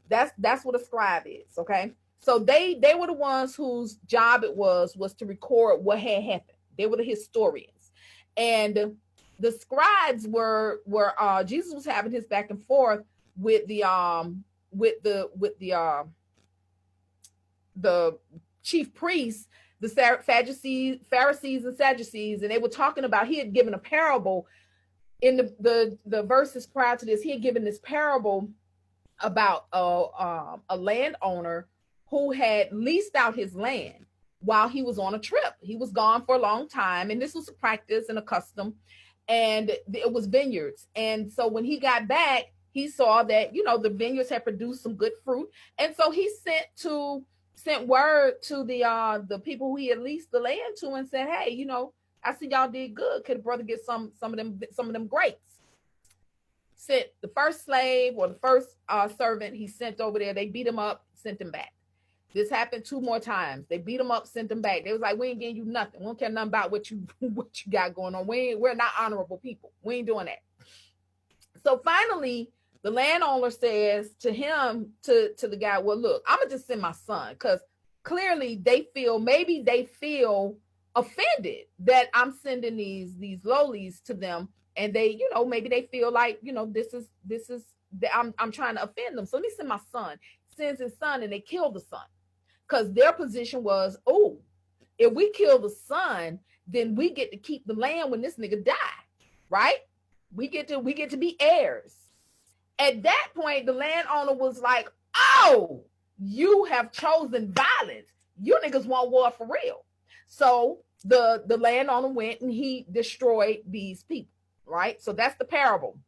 Speaker 1: That's what a scribe is, okay? So they were the ones whose job it was to record what had happened. They were the historians. And the scribes were Jesus was having his back and forth with the chief priests, the Pharisees and Sadducees, and they were talking about, he had given a parable in the verses prior to this. He had given this parable about a landowner who had leased out his land while he was on a trip. He was gone for a long time, and this was a practice and a custom, and it was vineyards. And so when he got back, he saw that, you know, the vineyards had produced some good fruit, and so he sent word to the people who he had leased the land to and said, hey, you know, I see y'all did good. Could a brother get some of them grapes? Sent the first slave or the first servant he sent over there. They beat him up, sent him back. This happened 2 more times. They beat him up, sent him back. They was like, we ain't getting you nothing. We don't care nothing about what you got going on. We're not honorable people. We ain't doing that. So finally, the landowner says to him, to the guy, well, look, I'm gonna just send my son, because clearly they feel offended that I'm sending these lowlies to them, and they, you know, maybe they feel like, you know, this is I'm trying to offend them. So let me send my son. Sends his son, and they kill the son, because their position was, oh, if we kill the son, then we get to keep the land when this nigga die, right? We get to be heirs. At that point, the landowner was like, oh, you have chosen violence. You niggas want war for real. So the landowner went and he destroyed these people, right? So that's the parable.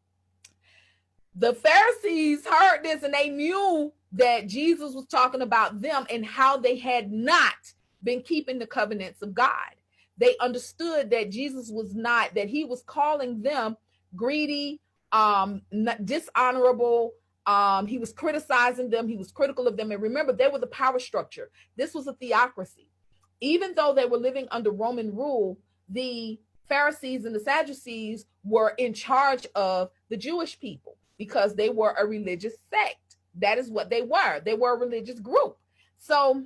Speaker 1: The Pharisees heard this, and they knew that Jesus was talking about them and how they had not been keeping the covenants of God. They understood that Jesus was not, that he was calling them greedy, dishonorable. He was criticizing them. He was critical of them. And remember, they were the power structure. This was a theocracy. Even though they were living under Roman rule, the Pharisees and the Sadducees were in charge of the Jewish people, because they were a religious sect. That is what they were. They were a religious group. So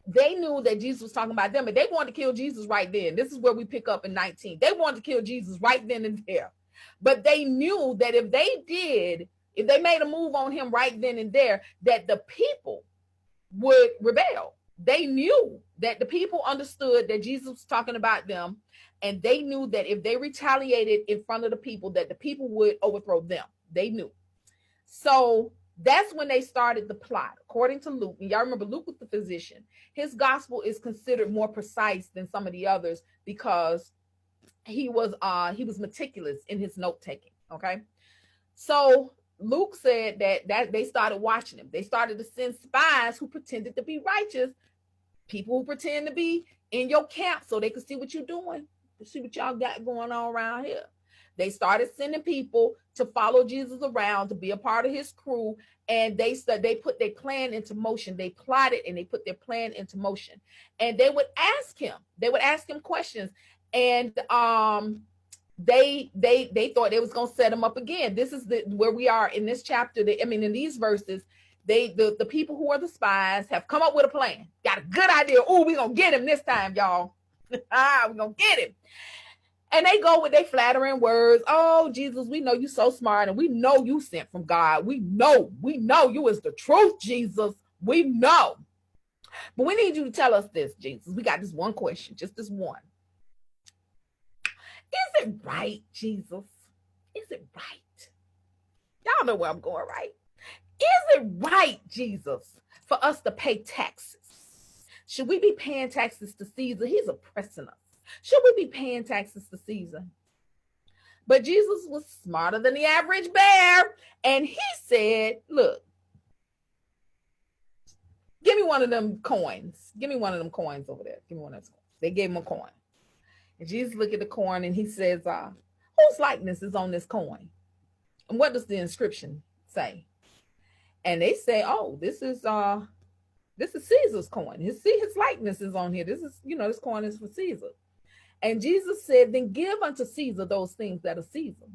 Speaker 1: they knew that Jesus was talking about them, and they wanted to kill Jesus right then. This is where we pick up in 19. They wanted to kill Jesus right then and there. But they knew that if they made a move on him right then and there, that the people would rebel. They knew that the people understood that Jesus was talking about them, and they knew that if they retaliated in front of the people, that the people would overthrow them. They knew. So that's when they started the plot. According to Luke, and y'all remember Luke was the physician. His gospel is considered more precise than some of the others, because he was meticulous in his note taking. Okay, so Luke said that they started watching him. They started to send spies who pretended to be righteous, people who pretend to be in your camp, so they could see what you're doing. See what y'all got going on around here. They started sending people to follow Jesus around, to be a part of his crew. And they said they put their plan into motion. They plotted and they put their plan into motion. And they would ask him questions. And they thought they was gonna set him up again. This is where we are in this chapter. In these verses, the people who are the spies have come up with a plan. Got a good idea. Oh, we're gonna get him this time, y'all. We're gonna get him. And they go with their flattering words. Oh, Jesus, we know you so smart, and we know you sent from God. We know you is the truth, Jesus. We know. But we need you to tell us this, Jesus. We got this one question, just this one. Is it right, Jesus? Is it right? Y'all know where I'm going, right? Is it right, Jesus, for us to pay taxes? Should we be paying taxes to Caesar? He's oppressing us. Should we be paying taxes to Caesar? But Jesus was smarter than the average bear. And he said, look, give me one of them coins. Give me one of them coins over there. Give me one of those coins. They gave him a coin. And Jesus looked at the coin and he says, whose likeness is on this coin? And what does the inscription say? And they say, oh, this is Caesar's coin. His likeness is on here. This coin is for Caesar. And Jesus said, then give unto Caesar those things that are Caesar,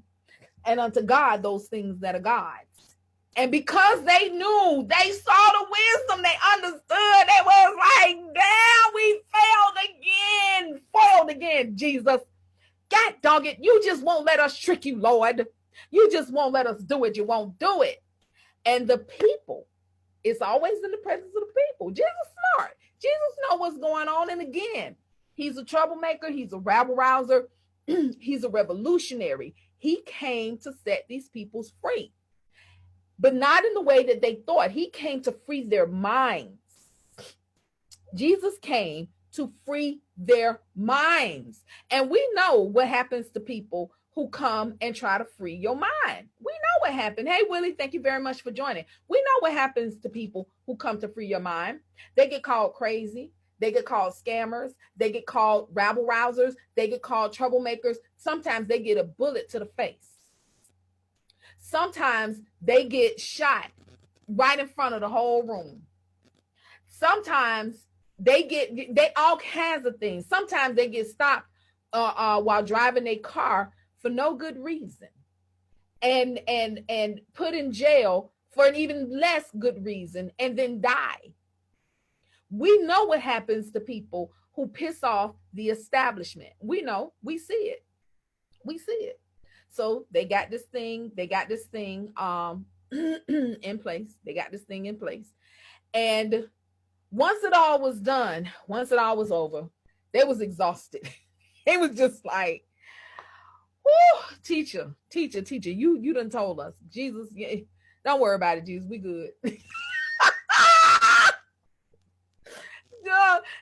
Speaker 1: and unto God those things that are God's. And because they knew, they saw the wisdom, they understood, they was like, damn, we foiled again, Jesus. God dog it, you just won't let us trick you, Lord. You just won't let us do it. You won't do it. And the people, it's always in the presence of the people. Jesus smart. Jesus know what's going on. And again, he's a troublemaker. He's a rabble rouser. He's a revolutionary. He came to set these peoples free, but not in the way that they thought. He came to free their minds. Jesus came to free their minds. And we know what happens to people who come and try to free your mind. We know what happened. Hey, Willie, thank you very much for joining. We know what happens to people who come to free your mind. They get called crazy. They get called scammers. They get called rabble rousers. They get called troublemakers. Sometimes they get a bullet to the face. Sometimes they get shot right in front of the whole room. Sometimes they all kinds of things. Sometimes they get stopped while driving their car for no good reason, and put in jail for an even less good reason, and then die. We know what happens to people who piss off the establishment. We know, we see it. So they got this thing in place. They got this thing in place. And once it all was done, once it all was over, they was exhausted. It was just like, whoo, teacher, you done told us. Jesus, yeah, don't worry about it, Jesus, we good.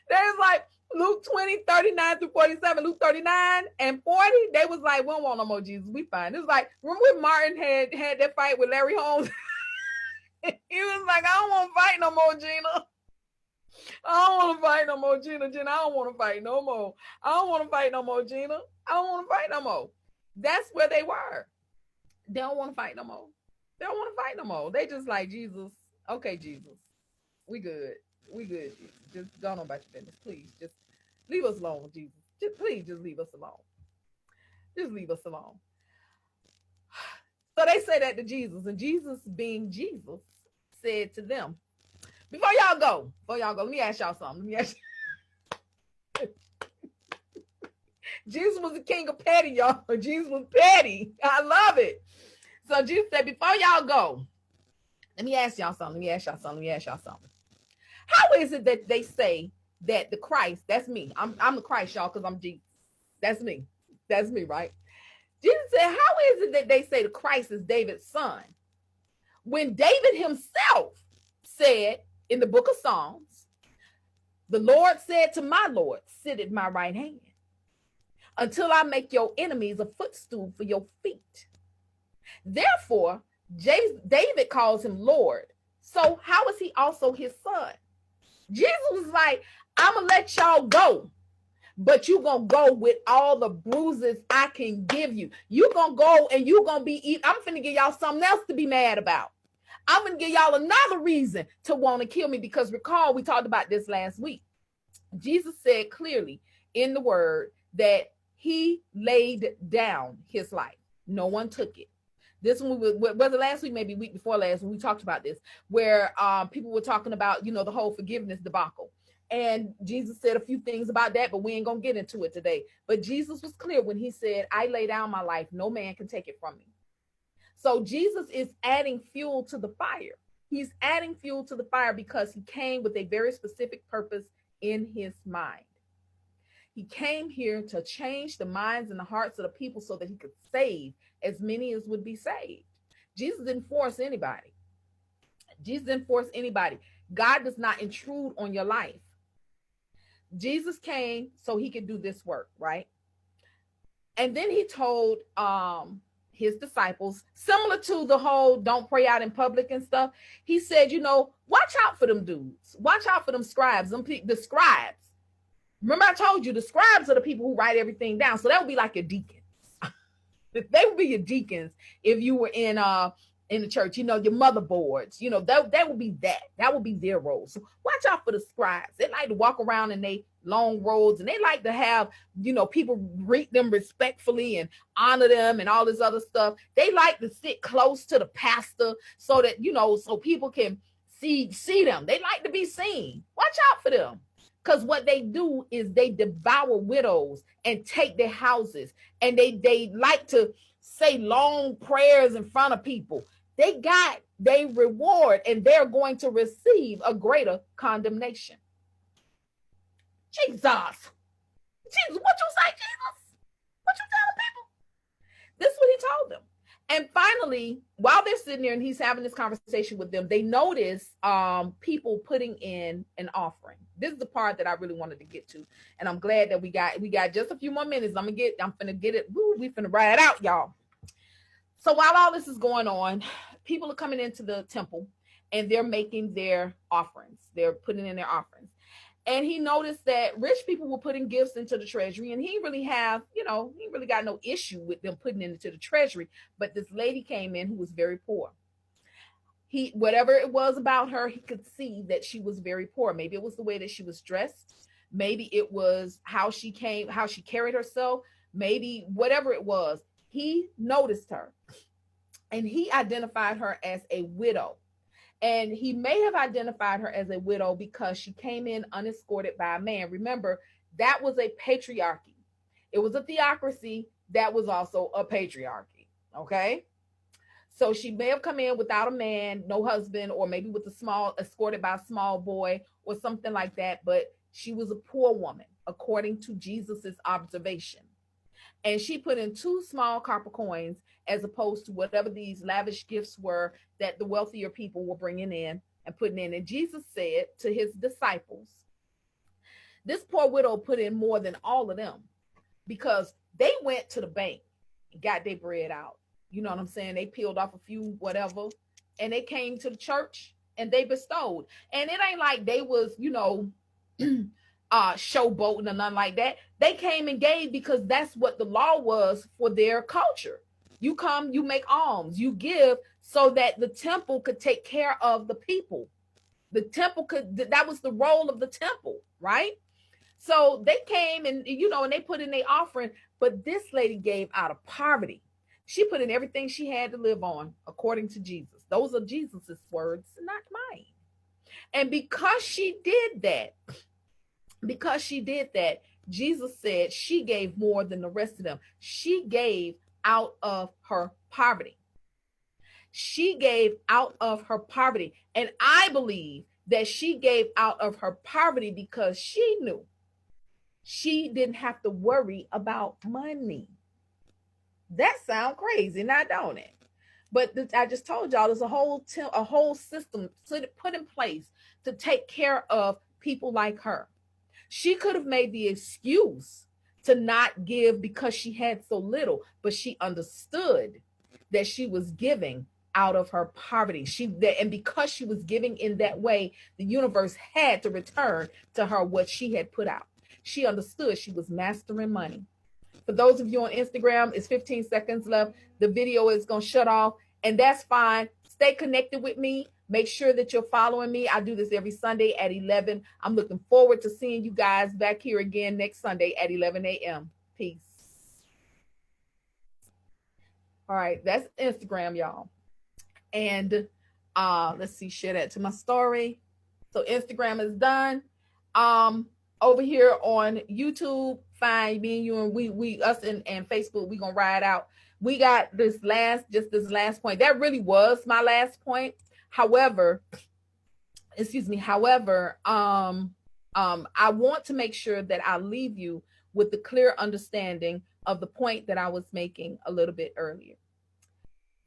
Speaker 1: There's like Luke 20:39 through 47, Luke 39 and 40. They was like, we don't want no more Jesus, we fine. It was like, remember when Martin had that fight with Larry Holmes? He was like, I don't want to fight no more, Gina. I don't want to fight no more, Gina. I don't want to fight no more. I don't want to fight no more, Gina. I don't want to fight no more. That's where they were. They don't want to fight no more. They don't want to fight no more. They just like, Jesus, okay, Jesus, we good. We good, Jesus. Just don't know about your business. Please, just leave us alone, Jesus. Please leave us alone. Just leave us alone. So they say that to Jesus, and Jesus, being Jesus, said to them, before y'all go, let me ask y'all something. Jesus was the king of petty, y'all. Jesus was petty. I love it. So Jesus said, before y'all go, let me ask y'all something. How is it that they say that the Christ, that's me. I'm the Christ, y'all, because I'm Jesus. That's me. That's me, right? Jesus said, how is it that they say the Christ is David's son, when David himself said in the book of Psalms, the Lord said to my Lord, sit at my right hand until I make your enemies a footstool for your feet. Therefore, David calls him Lord. So how is he also his son? Jesus was like, I'm going to let y'all go but you gonna go with all the bruises I can give you. You gonna go and you gonna be, I'm finna give y'all something else to be mad about. I'm gonna give y'all another reason to want to kill me, because recall, we talked about this last week. Jesus said clearly in the word that he laid down his life. No one took it. This one was it last week, maybe week before last, when we talked about this, where people were talking about, the whole forgiveness debacle. And Jesus said a few things about that, but we ain't gonna get into it today. But Jesus was clear when he said, I lay down my life, no man can take it from me. So Jesus is adding fuel to the fire. He's adding fuel to the fire because he came with a very specific purpose in his mind. He came here to change the minds and the hearts of the people so that he could save as many as would be saved. Jesus didn't force anybody. Jesus didn't force anybody. God does not intrude on your life. Jesus came so he could do this work, right? And then he told his disciples, similar to the whole don't pray out in public and stuff, he said, watch out for them dudes. Watch out for them scribes, the scribes. Remember I told you the scribes are the people who write everything down. So that would be like your deacons. They would be your deacons if you were in the church, your motherboards, that would be that would be their role. So watch out for the scribes. They like to walk around in they long roads, and they like to have, people greet them respectfully and honor them and all this other stuff. They like to sit close to the pastor so that, so people can see them. They like to be seen. Watch out for them. Because what they do is they devour widows and take their houses. And they like to say long prayers in front of people. They reward, and they're going to receive a greater condemnation. Jesus, what you say, Jesus? What you telling people? This is what he told them. And finally, while they're sitting there and he's having this conversation with them, they notice people putting in an offering. This is the part that I really wanted to get to, and I'm glad that we got just a few more minutes. I'm finna get it. Woo, we finna ride out, y'all. So while all this is going on, people are coming into the temple and they're making their offerings. They're putting in their offerings. And he noticed that rich people were putting gifts into the treasury, and he really got no issue with them putting into the treasury. But this lady came in who was very poor. Whatever it was about her, he could see that she was very poor. Maybe it was the way that she was dressed. Maybe it was how she carried herself. Maybe whatever it was, he noticed her, and he identified her as a widow. And he may have identified her as a widow because she came in unescorted by a man. Remember, that was a patriarchy. It was a theocracy that was also a patriarchy. Okay? So she may have come in without a man, no husband, or maybe escorted by a small boy or something like that. But she was a poor woman, according to Jesus's observation. And she put in 2 small copper coins as opposed to whatever these lavish gifts were that the wealthier people were bringing in and putting in. And Jesus said to his disciples, this poor widow put in more than all of them, because they went to the bank and got their bread out. You know what I'm saying? They peeled off a few whatever, and they came to the church and they bestowed. And it ain't like they was, showboating or nothing like that. They came and gave because that's what the law was for their culture. You come, you make alms, you give so that the temple could take care of the people. The temple that was the role of the temple, right? So they came and, and they put in their offering, but this lady gave out of poverty. She put in everything she had to live on, according to Jesus. Those are Jesus's words, not mine. And because she did that, Jesus said she gave more than the rest of them. She gave out of her poverty. She gave out of her poverty. And I believe that she gave out of her poverty because she knew she didn't have to worry about money. That sounds crazy, now don't it? But I just told y'all there's a whole system put in place to take care of people like her. She could have made the excuse to not give because she had so little, but she understood that she was giving out of her poverty. And because she was giving in that way, the universe had to return to her what she had put out. She understood she was mastering money. For those of you on Instagram, it's 15 seconds left. The video is going to shut off, and that's fine. Stay connected with me. Make sure that you're following me. I do this every Sunday at 11. I'm looking forward to seeing you guys back here again next Sunday at 11 a.m. Peace. All right, that's Instagram, y'all. And let's see, share that to my story. So Instagram is done. Over here on YouTube, fine, me and you and we us and Facebook, we gonna ride out. We got this last point. That really was my last point. However, I want to make sure that I leave you with the clear understanding of the point that I was making a little bit earlier.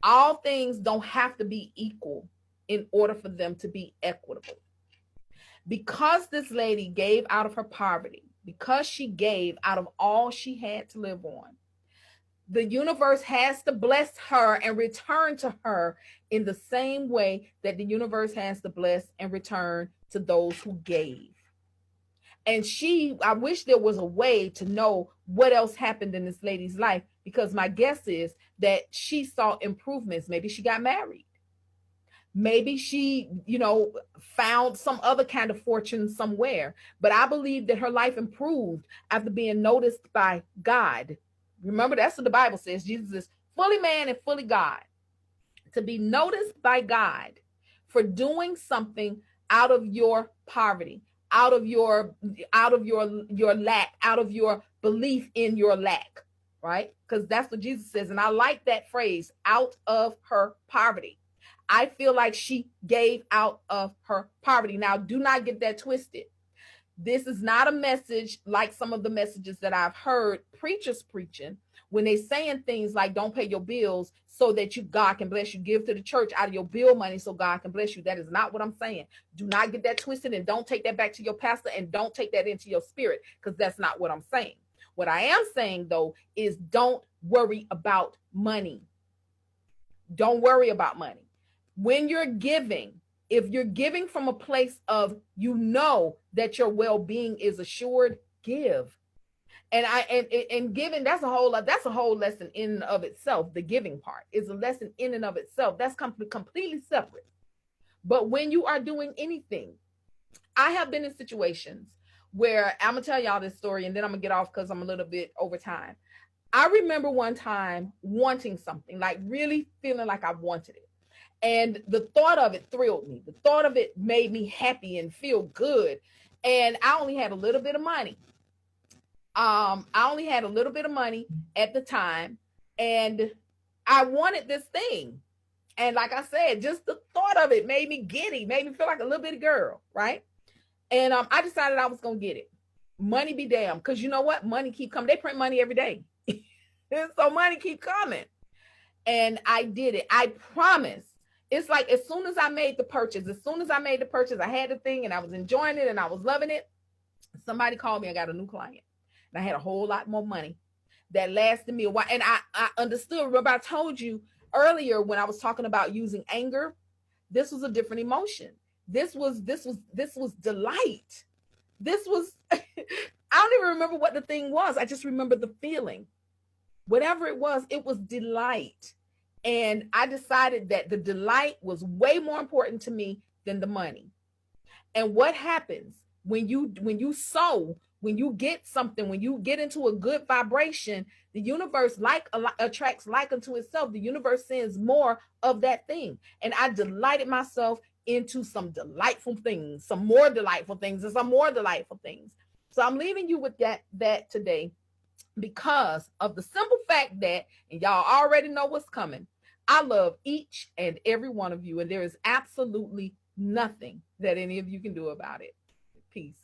Speaker 1: All things don't have to be equal in order for them to be equitable. Because this lady gave out of her poverty, because she gave out of all she had to live on, the universe has to bless her and return to her in the same way that the universe has to bless and return to those who gave. And I wish there was a way to know what else happened in this lady's life, because my guess is that she saw improvements. Maybe she got married. Maybe she, found some other kind of fortune somewhere. But I believe that her life improved after being noticed by God. Remember, that's what the Bible says. Jesus is fully man and fully God. To be noticed by God for doing something out of your poverty, out of your lack, out of your belief in your lack, right? Because that's what Jesus says. And I like that phrase, out of her poverty. I feel like she gave out of her poverty. Now, do not get that twisted. This is not a message like some of the messages that I've heard preachers preaching when they're saying things like, don't pay your bills so that God can bless you. Give to the church out of your bill money so God can bless you. That is not what I'm saying. Do not get that twisted, and don't take that back to your pastor, and don't take that into your spirit, because that's not what I'm saying. What I am saying, though, is don't worry about money. Don't worry about money. When you're giving, if you're giving from a place of, that your well-being is assured, give. And giving, that's a whole lesson in and of itself. The giving part is a lesson in and of itself. That's completely separate. But when you are doing anything, I have been in situations where, I'm gonna tell y'all this story and then I'm gonna get off because I'm a little bit over time. I remember one time wanting something, like really feeling like I wanted it. And the thought of it thrilled me. The thought of it made me happy and feel good. And I only had a little bit of money. I only had a little bit of money at the time. And I wanted this thing. And like I said, just the thought of it made me giddy, made me feel like a little bitty girl, right? And I decided I was going to get it. Money be damned. Because you know what? Money keep coming. They print money every day. So money keep coming. And I did it. I promise. It's like as soon as I made the purchase, I had the thing and I was enjoying it and I was loving it. Somebody called me. I got a new client. And I had a whole lot more money that lasted me a while. And I understood. Remember, I told you earlier when I was talking about using anger, this was a different emotion. This was delight. This was, I don't even remember what the thing was. I just remember the feeling. Whatever it was delight. And I decided that the delight was way more important to me than the money. And what happens when you sow, when you get something, when you get into a good vibration, the universe attracts like unto itself. The universe sends more of that thing. And I delighted myself into some delightful things, some more delightful things, and some more delightful things. So I'm leaving you with that today, because of the simple fact that, and y'all already know what's coming, I love each and every one of you, and there is absolutely nothing that any of you can do about it. Peace.